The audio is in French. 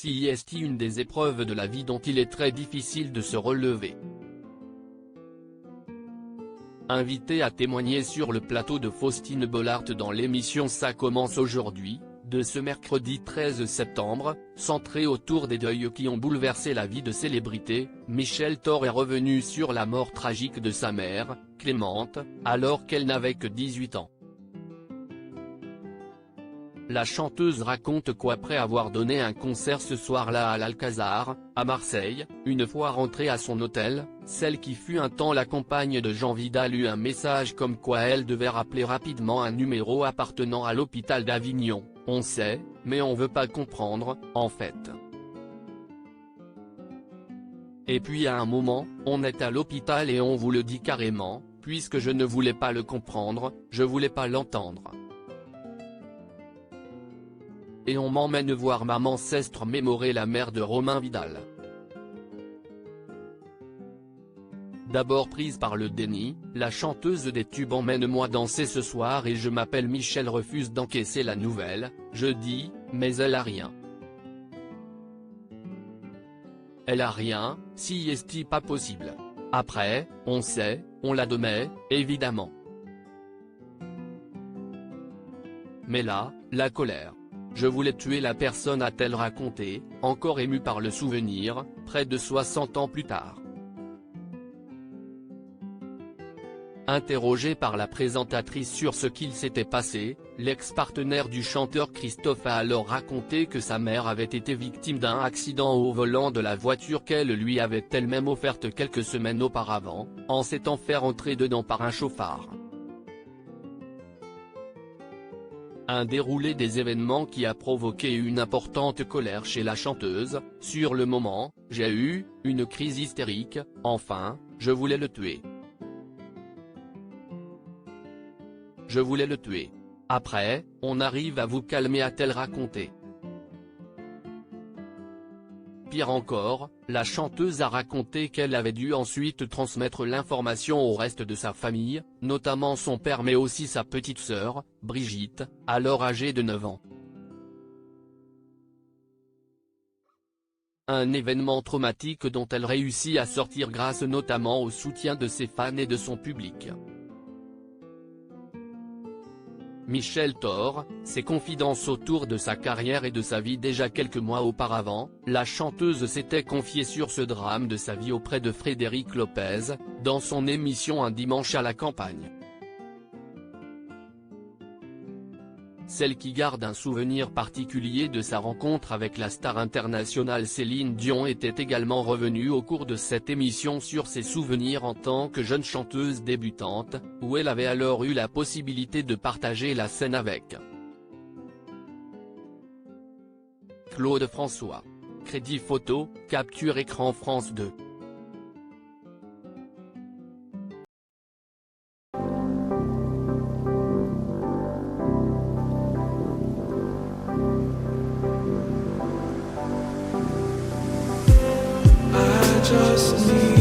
C'est une des épreuves de la vie dont il est très difficile de se relever. Invité à témoigner sur le plateau de Faustine Bollaert dans l'émission Ça commence aujourd'hui, de ce mercredi 13 septembre, centré autour des deuils qui ont bouleversé la vie de célébrités, Michel Thor est revenu sur la mort tragique de sa mère, Clémente, alors qu'elle n'avait que 18 ans. La chanteuse raconte qu'après avoir donné un concert ce soir-là à l'Alcazar, à Marseille, une fois rentrée à son hôtel, celle qui fut un temps la compagne de Jean Vidal eut un message comme quoi elle devait rappeler rapidement un numéro appartenant à l'hôpital d'Avignon. On sait, mais on veut pas comprendre, en fait. Et puis à un moment, on est à l'hôpital et on vous le dit carrément, puisque je ne voulais pas le comprendre, je voulais pas l'entendre. Et on m'emmène voir maman Sestre mémorer la mère de Romain Vidal. D'abord prise par le déni, la chanteuse des tubes emmène-moi danser ce soir et je m'appelle Michel refuse d'encaisser la nouvelle, je dis, mais elle a rien. Elle a rien, c'est pas possible. Après, on sait, on la demet, évidemment. Mais là, la colère. Je voulais tuer la personne a-t-elle raconté, encore émue par le souvenir, près de 60 ans plus tard. Interrogé par la présentatrice sur ce qu'il s'était passé, l'ex-partenaire du chanteur Christophe a alors raconté que sa mère avait été victime d'un accident au volant de la voiture qu'elle lui avait elle-même offerte quelques semaines auparavant, en s'étant fait rentrer dedans par un chauffard. Un déroulé des événements qui a provoqué une importante colère chez la chanteuse. Sur le moment, j'ai eu une crise hystérique, enfin, je voulais le tuer. Je voulais le tuer. Après, on arrive à vous calmer a-t-elle raconté. Pire encore, la chanteuse a raconté qu'elle avait dû ensuite transmettre l'information au reste de sa famille, notamment son père mais aussi sa petite sœur, Brigitte, alors âgée de 9 ans. Un événement traumatique dont elle réussit à sortir grâce notamment au soutien de ses fans et de son public. Michel Thor, ses confidences autour de sa carrière et de sa vie. Déjà quelques mois auparavant, la chanteuse s'était confiée sur ce drame de sa vie auprès de Frédéric Lopez, dans son émission Un dimanche à la campagne. Celle qui garde un souvenir particulier de sa rencontre avec la star internationale Céline Dion était également revenue au cours de cette émission sur ses souvenirs en tant que jeune chanteuse débutante, où elle avait alors eu la possibilité de partager la scène avec Claude François. Crédit photo, capture écran France 2. Just need